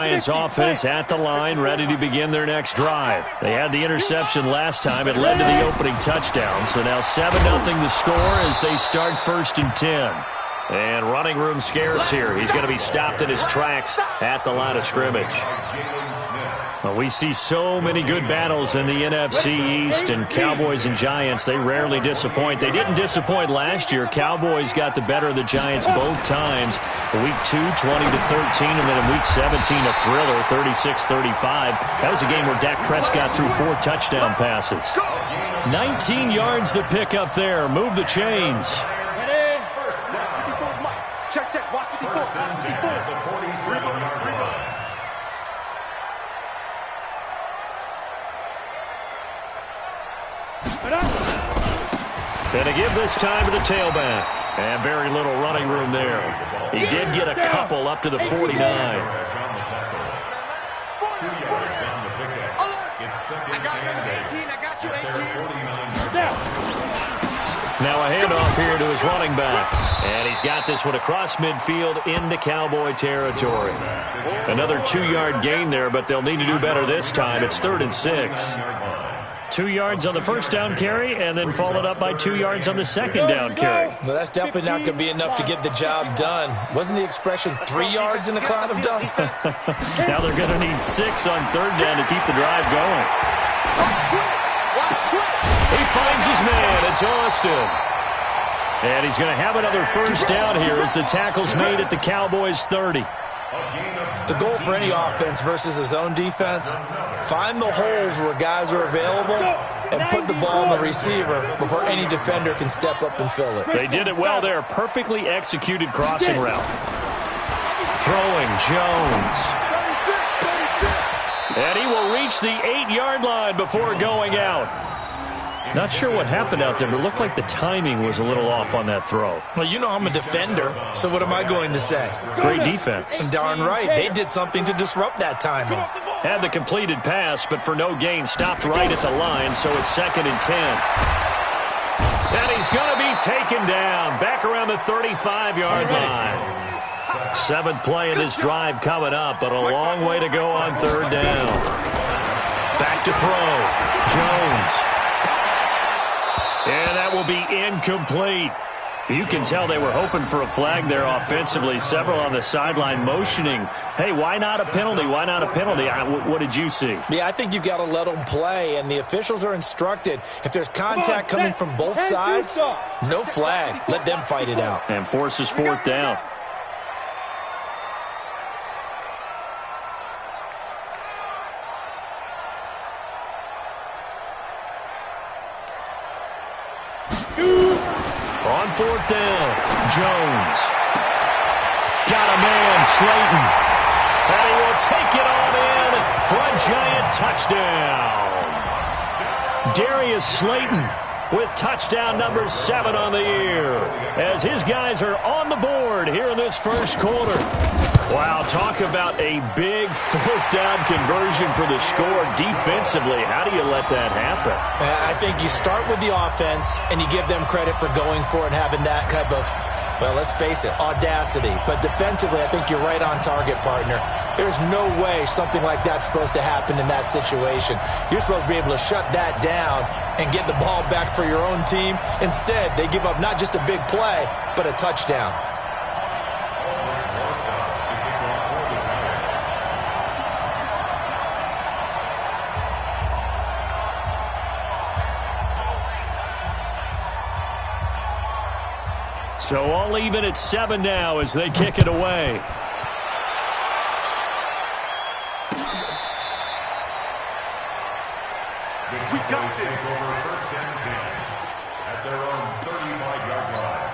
Giants offense at the line, ready to begin their next drive. They had the interception last time. It led to the opening touchdown. So now 7-0 the score as they start 1st and 10. And running room scarce here. He's going to be stopped in his tracks at the line of scrimmage. Well, we see so many good battles in the NFC East, and Cowboys and Giants, they rarely disappoint. They didn't disappoint last year. Cowboys got the better of the Giants both times. Week 2, 20-13, and then in Week 17, a thriller, 36-35. That was a game where Dak Prescott threw 4 touchdown passes. 19 yards to pick up there. Move the chains. Check, watch 54. Gonna give this time to the tailback. And very little running room there. He did get a couple up to the 49. I got number 18. I got you, 18. Now a handoff here to his running back. And he's got this one across midfield into Cowboy territory. Another 2-yard gain there, but they'll need to do better this time. It's 3rd and 6. 2 yards on the first down carry, and then followed up by 2 yards on the second down carry. Well, that's definitely not going to be enough to get the job done. Wasn't the expression 3 yards in a cloud of dust? Now they're going to need 6 on 3rd down to keep the drive going. He finds his man. It's Austin. And he's going to have another first down here as the tackle's made at the Cowboys' 30. The goal for any offense versus his own defense, find the holes where guys are available and put the ball on the receiver before any defender can step up and fill it. They did it well there. Perfectly executed crossing route. Throwing Jones. And he will reach the 8-yard line before going out. Not sure what happened out there, but it looked like the timing was a little off on that throw. Well, you know I'm a defender, so what am I going to say? Great defense. Darn right. They did something to disrupt that timing. Had the completed pass, but for no gain, stopped right at the line, so it's 2nd and 10. And he's going to be taken down, back around the 35-yard line. 7th play of this drive coming up, but a long way to go on 3rd down. Back to throw. Jones. And that will be incomplete. You can tell they were hoping for a flag there offensively. Several on the sideline motioning, hey, why not a penalty? Why not a penalty? What did you see? Yeah, I think you've got to let them play, and the officials are instructed. If there's contact coming from both sides, no flag. Let them fight it out. And forces 4th down. On 4th down, Jones. Got a man, Slayton. And he will take it on in for a Giant touchdown. Darius Slayton with touchdown number 7 on the year as his guys are on the board here in this first quarter. Wow, talk about a big 4th down conversion for the score defensively. How do you let that happen? I think you start with the offense, and you give them credit for going for it and having that type of, well, let's face it, audacity. But defensively, I think you're right on target, partner. There's no way something like that's supposed to happen in that situation. You're supposed to be able to shut that down and get the ball back for your own team. Instead, they give up not just a big play, but a touchdown. So all even at 7 now as they kick it away. We got this. Over 1st and 10 at their own 35-yard line.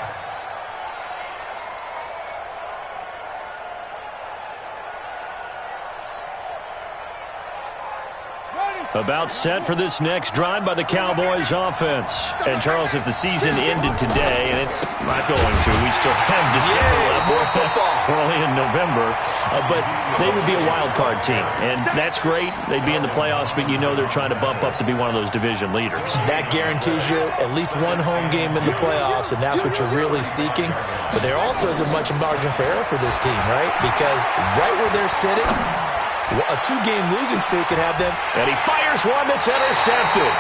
About set for this next drive by the Cowboys offense. And, Charles, if the season ended today, and it's not going to, we still have December left. We're only in November. But they would be a wild card team. And that's great. They'd be in the playoffs, but you know they're trying to bump up to be one of those division leaders. That guarantees you at least one home game in the playoffs, and that's what you're really seeking. But there also isn't much margin for error for this team, right? Because right where they're sitting, A 2-game losing streak could have them. And he fires one that's intercepted.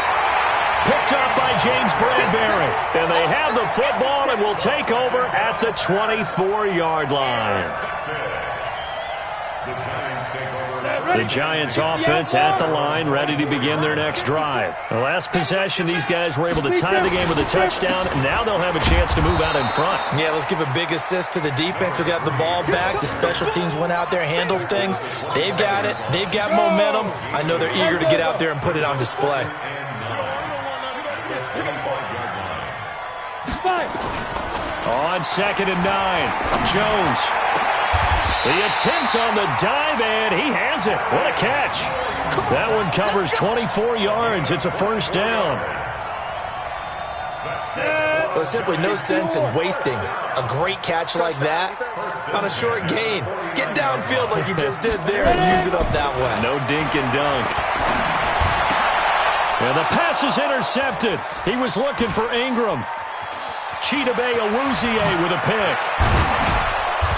Picked up by James Bradbury. And they have the football and will take over at the 24-yard line. The Giants offense at the line, ready to begin their next drive. The last possession, these guys were able to tie the game with a touchdown, and now they'll have a chance to move out in front. Yeah, let's give a big assist to the defense who got the ball back. The special teams went out there, handled things. They've got it. They've got momentum. I know they're eager to get out there and put it on display. On 2nd and 9, Jones. The attempt on the dive, and he has it. What a catch. That one covers 24 yards. It's a first down. Well, there's simply no sense in wasting a great catch like that on a short gain. Get downfield like you just did there and use it up that way. No dink and dunk. And the pass is intercepted. He was looking for Ingram. Chidobe Awuzie with a pick.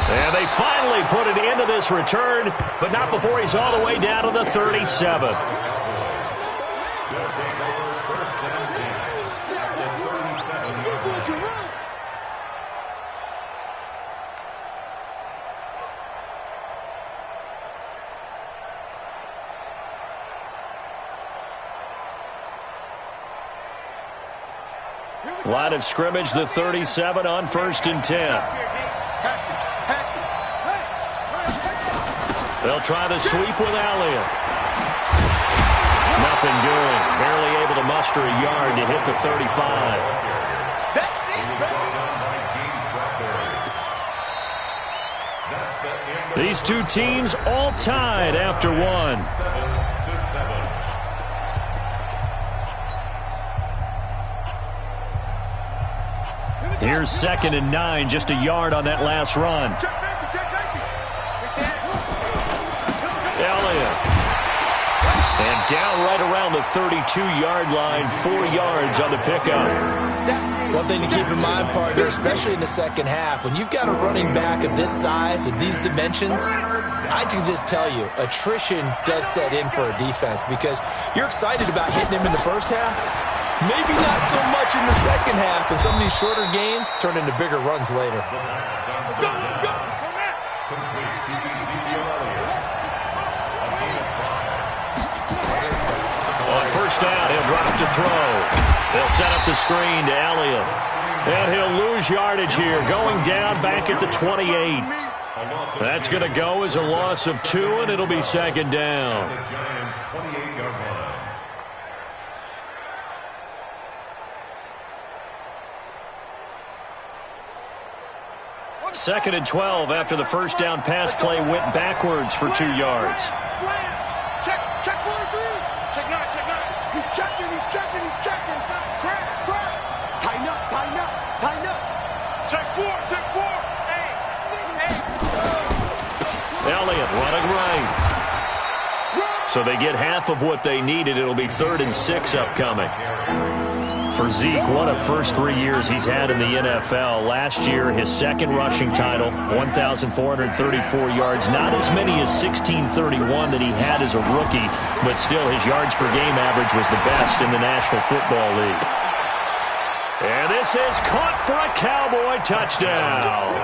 And they finally put an end to this return, but not before he's all the way down to the 37. Line of scrimmage, the 37 on 1st and 10. They'll try the sweep with Elliott. Nothing doing. Barely able to muster a yard to hit the 35. These two teams all tied after one. Here's 2nd and 9, just a yard on that last run. Elliott. And down right around the 32-yard line, 4 yards on the pickup. One thing to keep in mind, partner, especially in the second half, when you've got a running back of this size and these dimensions, I can just tell you, attrition does set in for a defense because you're excited about hitting him in the first half. Maybe not so much in the second half, and some of these shorter gains turn into bigger runs later. On first down, he'll drop to throw. They'll set up the screen to Elliott. And he'll lose yardage here, going down back at the 28. That's going to go as a loss of 2, and it'll be 2nd down. The Giants' 28-yard line. 2nd and 12 after the first down pass play went backwards for 2 yards. Check 43. Check 9. He's checking. Crash. Tighten up. Check 4. Hey. Elliott running right. So they get half of what they needed. It'll be 3rd and 6 upcoming. For Zeke, what a first 3 years he's had in the NFL. Last year, his 2nd rushing title, 1,434 yards. Not as many as 1,631 that he had as a rookie, but still his yards per game average was the best in the National Football League. And this is caught for a Cowboy touchdown.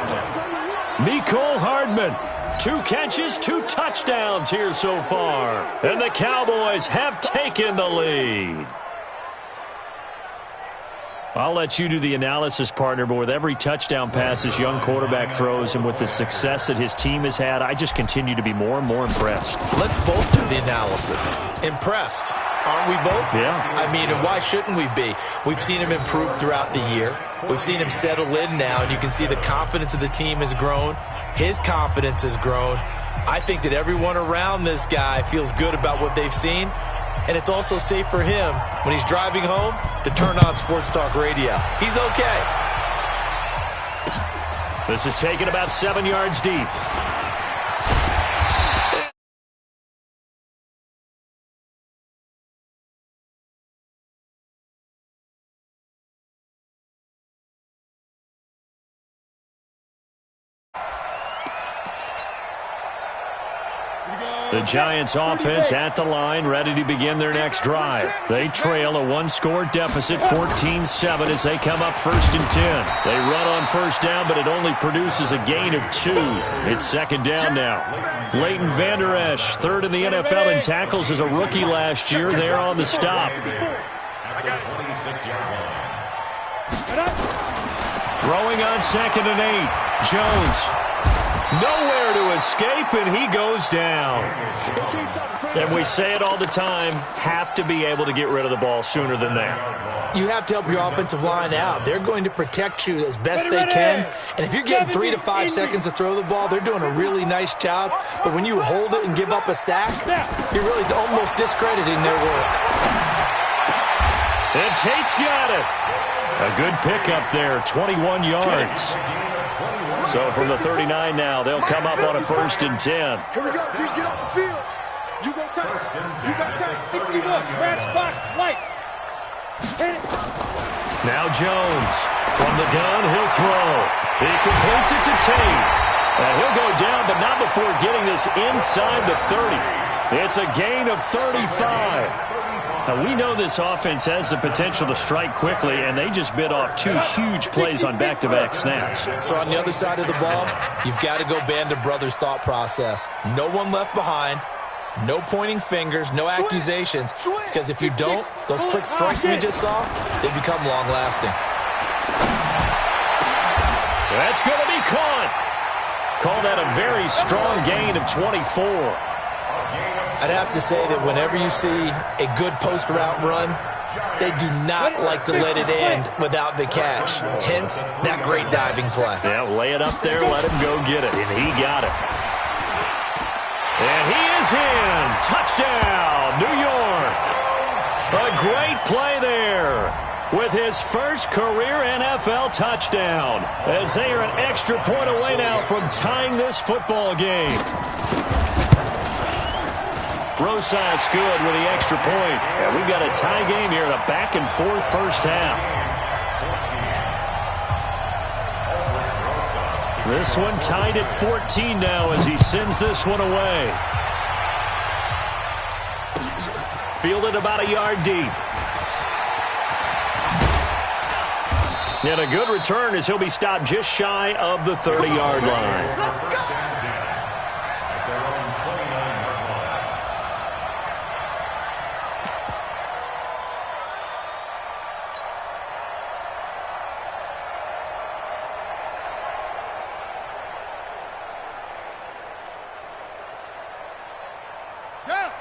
Mecole Hardman. 2 catches, 2 touchdowns here so far. And the Cowboys have taken the lead. I'll let you do the analysis, partner, but with every touchdown pass his young quarterback throws and with the success that his team has had, I just continue to be more and more impressed. Let's both do the analysis. Impressed. Aren't we both? Yeah. I mean, and why shouldn't we be? We've seen him improve throughout the year. We've seen him settle in now, and you can see the confidence of the team has grown. His confidence has grown. I think that everyone around this guy feels good about what they've seen. And it's also safe for him when he's driving home to turn on Sports Talk Radio. He's okay. This is taken about 7 yards deep. Here we go. The Giants offense at the line, ready to begin their next drive. They trail a one-score deficit, 14-7, as they come up 1st and 10. They run on first down, but it only produces a gain of 2. It's 2nd down now. Leighton Vander Esch, 3rd in the NFL in tackles as a rookie last year. They're on the stop. Throwing on 2nd and 8. Jones. Nowhere to escape, and he goes down. And we say it all the time, have to be able to get rid of the ball sooner than that. You have to help your offensive line out. They're going to protect you as best they can. And if you're getting 3 to 5 seconds to throw the ball, they're doing a really nice job. But when you hold it and give up a sack, you're really almost discrediting their work. And Tate's got it. A good pickup there, 21 yards. So from the 39 now, they'll come up on a 1st and 10. Here we go, G, get off the field. You go tight. You got tight. 61, match box, lights. Hit it. Now Jones. From the gun, he'll throw. He completes it to Tate. And he'll go down, but not before getting this inside the 30. It's a gain of 35. Now, we know this offense has the potential to strike quickly, and they just bit off 2 huge plays on back-to-back snaps. So on the other side of the ball, you've got to go Band of Brothers thought process. No one left behind, no pointing fingers, no accusations, because if you don't, those quick strikes we just saw, they become long-lasting. That's going to be caught. Call that a very strong gain of 24. I'd have to say that whenever you see a good post route run, they do not like to let it end without the catch. Hence, that great diving play. Yeah, lay it up there, let him go get it, and he got it. And he is in. Touchdown, New York. A great play there with his first career NFL touchdown, as they are an extra point away now from tying this football game. Rosas good with the extra point. And we've got a tie game here in a back-and-forth first half. This one tied at 14 now as he sends this one away. Fielded about a yard deep. And a good return as he'll be stopped just shy of the 30-yard line.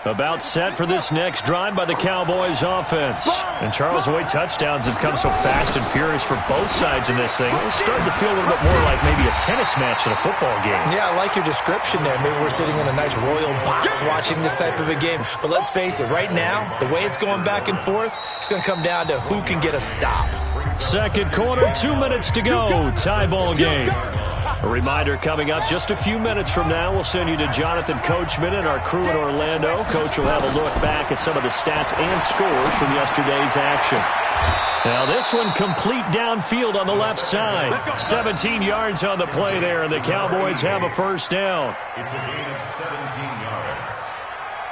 About set for this next drive by the Cowboys offense. And Charles, the way touchdowns have come so fast and furious for both sides in this thing, it's starting to feel a little bit more like maybe a tennis match in a football game. Yeah, I like your description there. Maybe we're sitting in a nice royal box watching this type of a game. But let's face it, right now, the way it's going back and forth, it's going to come down to who can get a stop. Second quarter, 2 minutes to go. Tie ball game. A reminder coming up just a few minutes from now. We'll send you to Jonathan Coachman and our crew in Orlando. Coach will have a look back at some of the stats and scores from yesterday's action. Now this one complete downfield on the left side. 17 yards on the play there, and the Cowboys have a first down. It's a gain of 17 yards.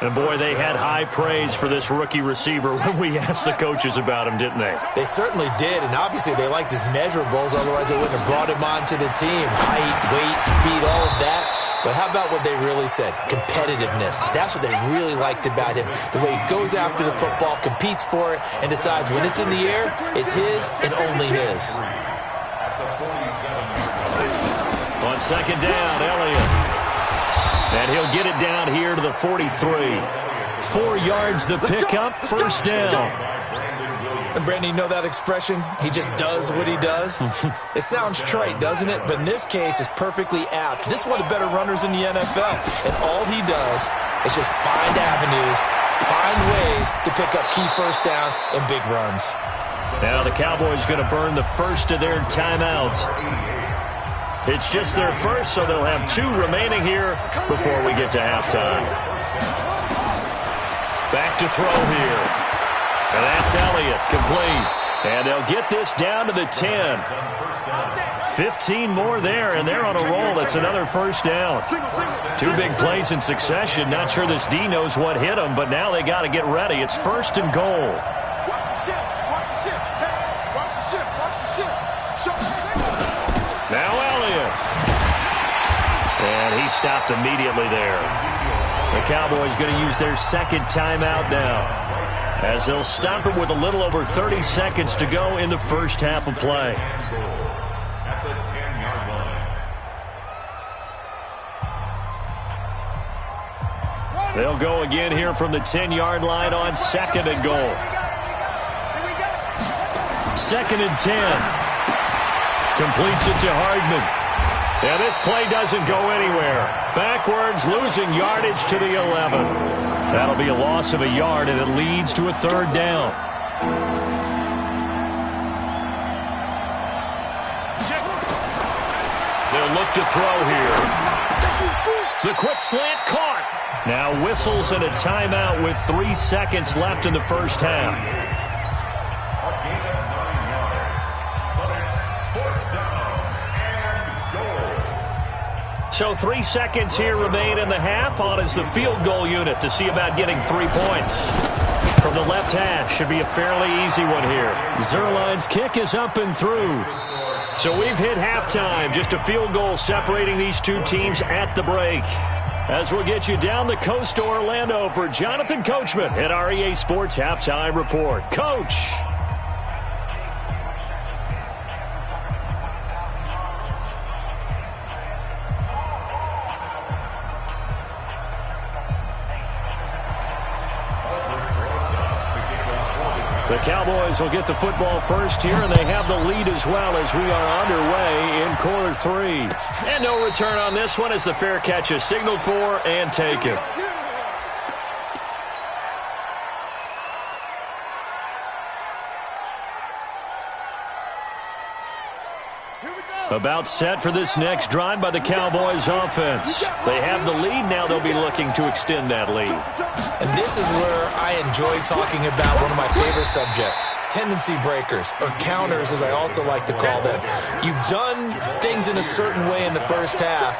And boy, they had high praise for this rookie receiver when we asked the coaches about him, didn't they? They certainly did, and obviously they liked his measurables, otherwise they wouldn't have brought him onto the team. Height, weight, speed, all of that. But how about what they really said? Competitiveness. That's what they really liked about him. The way he goes after the football, competes for it, and decides when it's in the air, it's his and only his. On second down, Elliott. And he'll get it down here to the 43. 4 yards the pickup, first down. And Brandon, you know that expression? He just does what he does? It sounds trite, doesn't it? But in this case, it's perfectly apt. This is one of the better runners in the NFL. And all he does is just find avenues, find ways to pick up key first downs and big runs. Now the Cowboys going to burn the first of their timeouts. It's just their first, so they'll have 2 remaining here before we get to halftime. Back to throw here. And that's Elliott, complete. And they'll get this down to the 10. 15 more there, and they're on a roll. It's another first down. Two big plays in succession. Not sure this D knows what hit them, but now they got to get ready. It's first and goal. Now Elliott. And he stopped immediately there. The Cowboys going to use their second timeout now, as they'll stop it with a little over 30 seconds to go in the first half of play. At the 10-yard line. They'll go again here from the 10-yard line on second and goal. Second and 10. Completes it to Hardman. And this play doesn't go anywhere. Backwards, losing yardage to the 11. That'll be a loss of a yard, and it leads to a third down. They'll look to throw here. The quick slant caught. Now whistles and a timeout with 3 seconds left in the first half. A gain of 9 yards. But it's fourth down and goal. So 3 seconds here remain in the half. On is the field goal unit to see about getting 3 points. From the left hash, should be a fairly easy one here. Zerline's kick is up and through. So we've hit halftime. Just a field goal separating these two teams at the break. As we'll get you down the coast to Orlando for Jonathan Coachman at our EA Sports Halftime Report. Coach. The Cowboys will get the football first here, and they have the lead as well as we are underway in quarter 3. And no return on this one as the fair catch is signaled for and taken. About set for this next drive by the Cowboys offense. They have the lead. Now they'll be looking to extend that lead. And this is where I enjoy talking about one of my favorite subjects, tendency breakers, or counters as I also like to call them. You've done things in a certain way in the first half,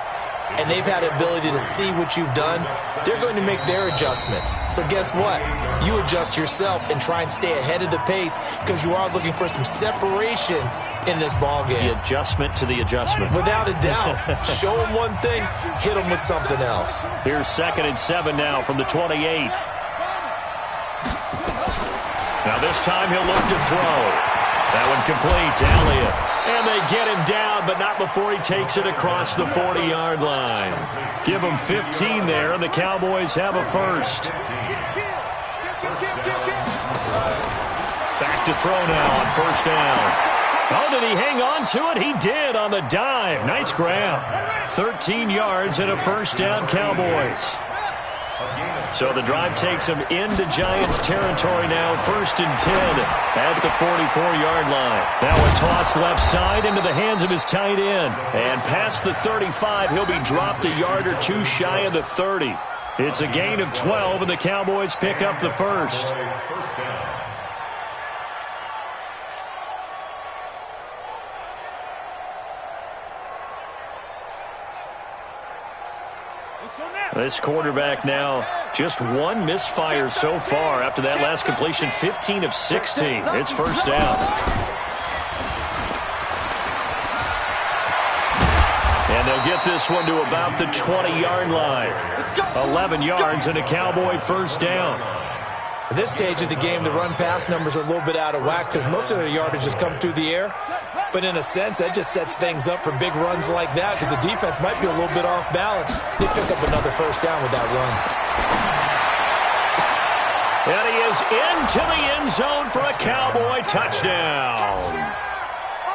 and they've had the ability to see what you've done. They're going to make their adjustments. So guess what? You adjust yourself and try and stay ahead of the pace because you are looking for some separation in this ball game. The adjustment to the adjustment. Without a doubt. Show them one thing, hit them with something else. Here's 2nd and 7 now from the 28. Now this time he'll look to throw. That one complete to Elliott. And they get him down, but not before he takes it across the 40-yard line. Give him 15 there, and the Cowboys have a first. Back to throw now on first down. Oh, did he hang on to it? He did on the dive. Nice grab. 13 yards and a first down, Cowboys. So the drive takes them into Giants territory now. 1st and 10 at the 44-yard line. Now a toss left side into the hands of his tight end. And past the 35, he'll be dropped a yard or two shy of the 30. It's a gain of 12, and the Cowboys pick up the first. This quarterback now, just one misfire so far after that last completion, 15 of 16. It's first down. And they'll get this one to about the 20-yard line. 11 yards and a Cowboy first down. At this stage of the game, the run-pass numbers are a little bit out of whack because most of their yardage has come through the air. But in a sense, that just sets things up for big runs like that because the defense might be a little bit off balance. They pick up another first down with that run. And he is into the end zone for a Cowboy touchdown.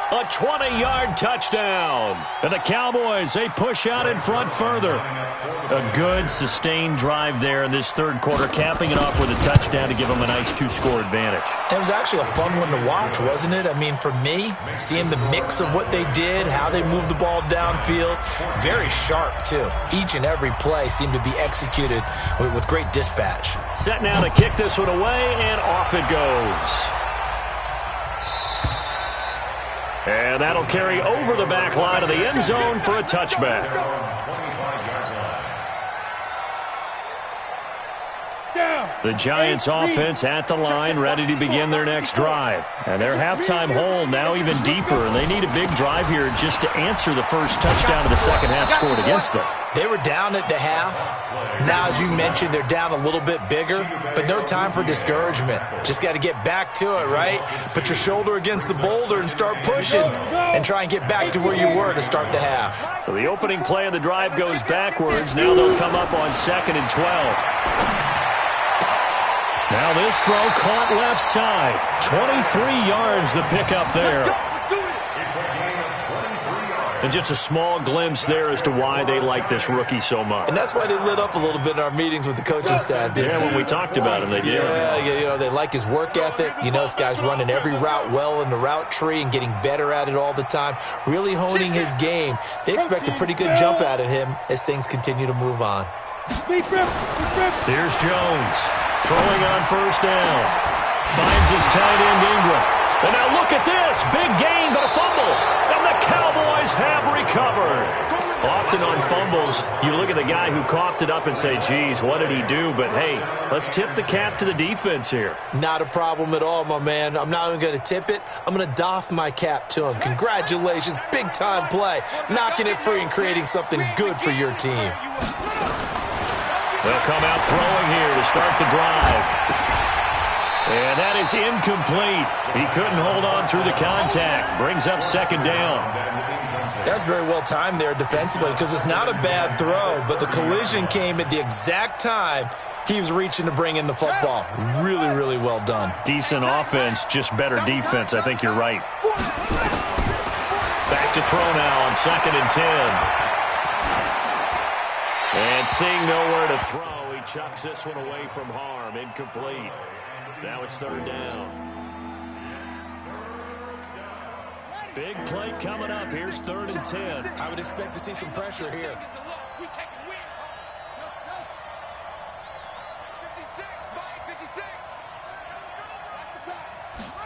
A 20-yard touchdown. And the Cowboys, they push out in front further. A good, sustained drive there in this third quarter, capping it off with a touchdown to give them a nice 2-score advantage. It was actually a fun one to watch, wasn't it? I mean, for me, seeing the mix of what they did, how they moved the ball downfield, very sharp, too. Each and every play seemed to be executed with great dispatch. Set now to kick this one away, and off it goes. And that'll carry over the back line of the end zone for a touchback. The Giants offense at the line, ready to begin their next drive. And their halftime hole now even deeper, and they need a big drive here just to answer the first touchdown of the second half scored against them. They were down at the half. Now, as you mentioned, they're down a little bit bigger, but no time for discouragement. Just got to get back to it, right? Put your shoulder against the boulder and start pushing and try and get back to where you were to start the half. So the opening play of the drive goes backwards. Now they'll come up on 2nd and 12. Now this throw caught left side. 23 yards the pickup there. And just a small glimpse there as to why they like this rookie so much. And that's why they lit up a little bit in our meetings with the coaching staff, didn't they? Yeah, when we talked about him, they did. Yeah, they like his work ethic. This guy's running every route well in the route tree and getting better at it all the time, really honing his game. They expect a pretty good jump out of him as things continue to move on. Here's Jones. Throwing on first down. Finds his tight end, Ingram. And now look at this. Big gain, but a fumble. And the Cowboys have recovered. Often on fumbles, you look at the guy who coughed it up and say, geez, what did he do? But, hey, let's tip the cap to the defense here. Not a problem at all, my man. I'm not even going to tip it. I'm going to doff my cap to him. Congratulations. Big-time play. Knocking it free and creating something good for your team. They'll come out throwing here to start the drive. And that is incomplete. He couldn't hold on through the contact. Brings up 2nd down. That's very well timed there defensively because it's not a bad throw, but the collision came at the exact time he was reaching to bring in the football. Really, really well done. Decent offense, just better defense. I think you're right. Back to throw now on 2nd and 10. And seeing nowhere to throw, he chucks this one away from harm. Incomplete. Now it's 3rd down. Big play coming up. Here's 3rd and 10. I would expect to see some pressure here.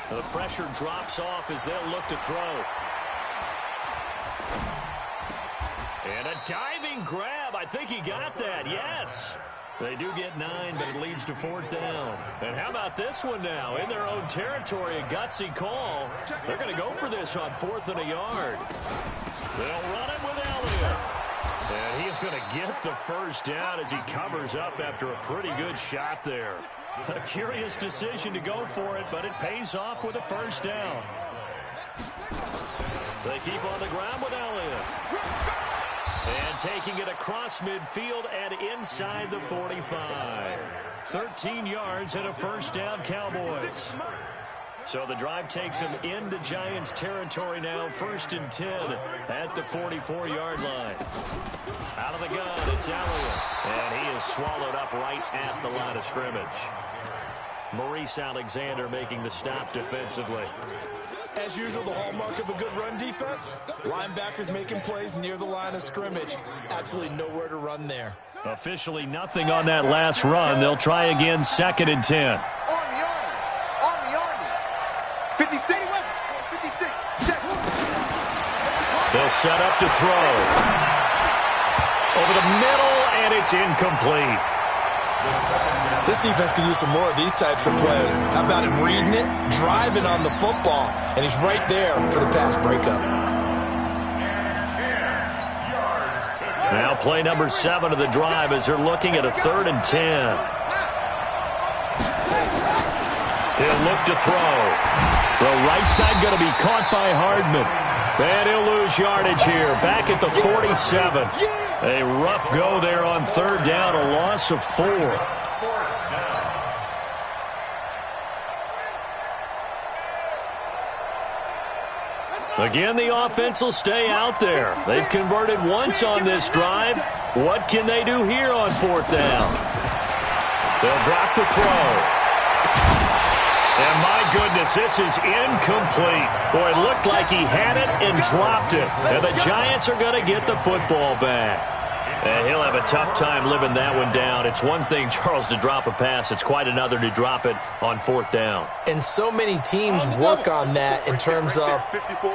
The pressure drops off as they'll look to throw. And a diving grab. I think he got that. Yes. They do get 9, but it leads to 4th down. And how about this one now? In their own territory, a gutsy call. They're going to go for this on 4th and a yard. They'll run it with Elliott. And he's going to get the first down as he covers up after a pretty good shot there. A curious decision to go for it, but it pays off with a first down. They keep on the ground with Elliott. And taking it across midfield and inside the 45. 13 yards and a first down, Cowboys. So the drive takes them into Giants territory now. 1st and 10 at the 44-yard line. Out of the gun, it's Elliott. And he is swallowed up right at the line of scrimmage. Maurice Alexander making the stop defensively. As usual, the hallmark of a good run defense, linebackers making plays near the line of scrimmage. Absolutely nowhere to run there. Officially nothing on that last run. They'll try again, 2nd and 10. Army. 56. Check. They'll set up to throw. Over the middle, and it's incomplete. This defense could use some more of these types of plays. How about him reading it, driving on the football, and he's right there for the pass breakup. Now play number 7 of the drive as they're looking at a 3rd and 10. He'll look to throw. Throw right side going to be caught by Hardman. And he'll lose yardage here. Back at the 47. A rough go there on 3rd down, a loss of 4. Again, the offense will stay out there. They've converted once on this drive. What can they do here on 4th down? They'll drop the throw. And my goodness, this is incomplete. Boy, it looked like he had it and dropped it. And the Giants are going to get the football back. And he'll have a tough time living that one down. It's one thing, Charles, to drop a pass. It's quite another to drop it on 4th down. And so many teams work on that in terms of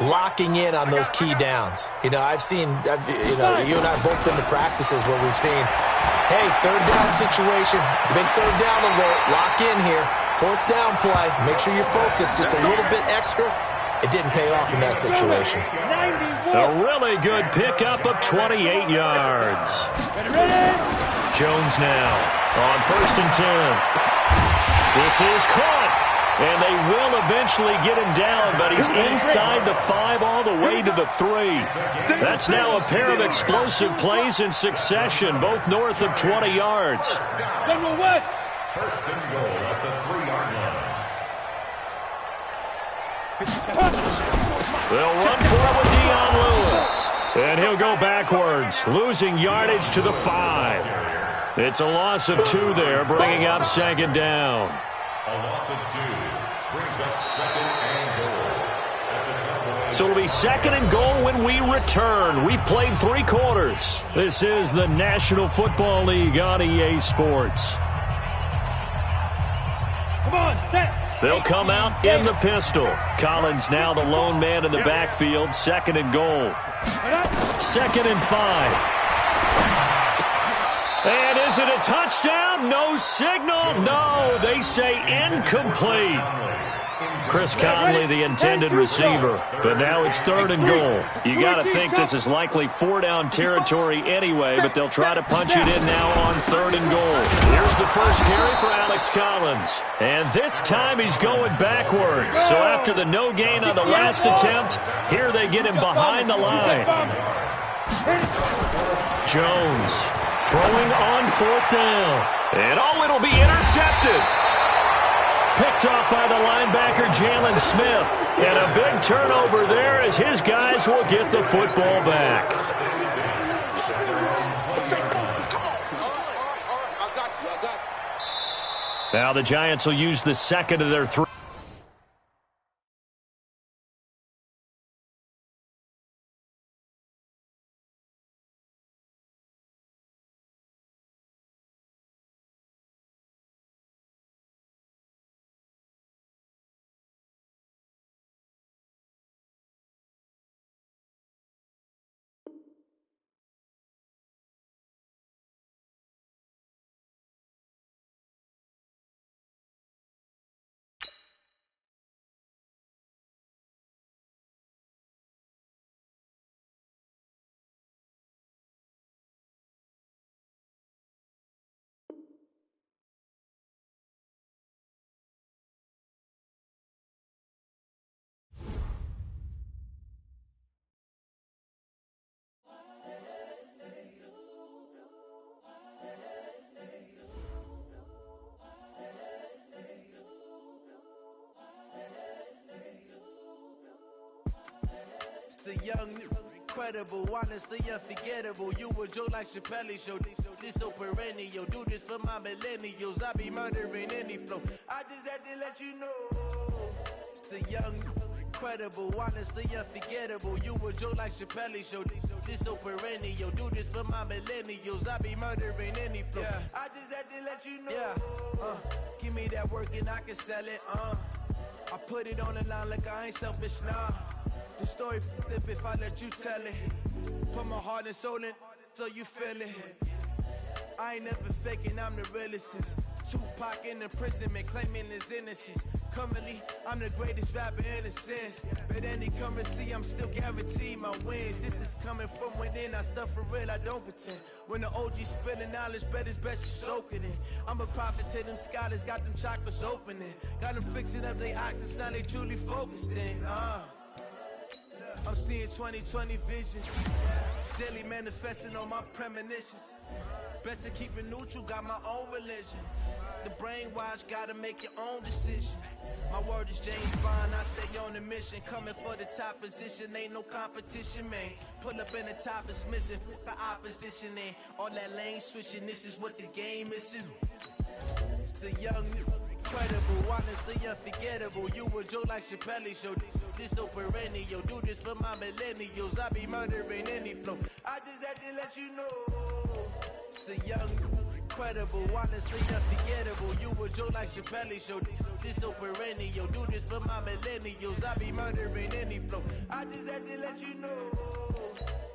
locking in on those key downs. You know, you and I both been to practices where we've seen, hey, 3rd down situation, big 3rd down alert, lock in here. 4th down play, make sure you're focused just a little bit extra. It didn't pay off in that situation. A really good pickup of 28 yards. Jones now on 1st and 10. This is caught, and they will eventually get him down, but he's inside the 5 all the way to the 3. That's now a pair of explosive plays in succession, both north of 20 yards. General West. 1st and goal at the 3-yard line. They'll run for it with Dion Lewis. And he'll go backwards, losing yardage to the 5. It's a loss of 2 there, bringing up 2nd down. A loss of 2 brings up 2nd and goal. So it'll be 2nd and goal when we return. We've played 3 quarters. This is the National Football League on EA Sports. Come on, set. They'll come out in the pistol. Collins now the lone man in the backfield. 2nd and goal. 2nd and 5. And is it a touchdown? No signal. No, they say incomplete. Chris Conley, the intended receiver. But now it's 3rd and goal. You got to think this is likely 4-down territory anyway, but they'll try to punch it in now on 3rd and goal. Here's the first carry for Alex Collins. And this time he's going backwards. So after the no gain on the last attempt, here they get him behind the line. Jones throwing on 4th down. And it'll be intercepted. Picked off by the linebacker, Jalen Smith. And a big turnover there as his guys will get the football back. Now the Giants will use the 2nd of their 3. The young, incredible, honestly unforgettable. You a Joe like Chappelle show. This so perennial. Do this for my millennials. I be murdering any flow. I just had to let you know. It's the young, incredible, honestly unforgettable. You a Joe like Chappelle show. This so perennial. Do this for my millennials. I be murdering any flow. Yeah. I just had to let you know. Yeah. Give me that work and I can sell it. I put it on the line like I ain't selfish, nah. The story flip if I let you tell it. Put my heart and soul in so you feel it. I ain't never faking, I'm the realest since Tupac in imprisonment, claiming his innocence. Currently, I'm the greatest rapper in a sense. But any currency, I'm still guaranteed my wins. This is coming from within, I stuff for real, I don't pretend. When the OG spilling knowledge, bet it's best you soak it in. I'm a prophet to them scholars, got them chakras opening. Got them fixing up their octaves, now they truly focused in. I'm seeing 2020 visions, daily manifesting on my premonitions. Best to keep it neutral, got my own religion. The brainwash, gotta make your own decision. My word is James Bond, I stay on the mission. Coming for the top position, ain't no competition, man. Pull up in the top, it's missing, the opposition ain't. All that lane switching, this is what the game is. It's the young, incredible, honestly unforgettable. You a Joe like Chappelle show. This so perennial. Do this for my millennials. I be murdering any flow. I just had to let you know. the young, incredible, honestly unforgettable. You a joke like Chappelle show. This so perennial. Do this for my millennials. I be murdering any flow. I just had to let you know.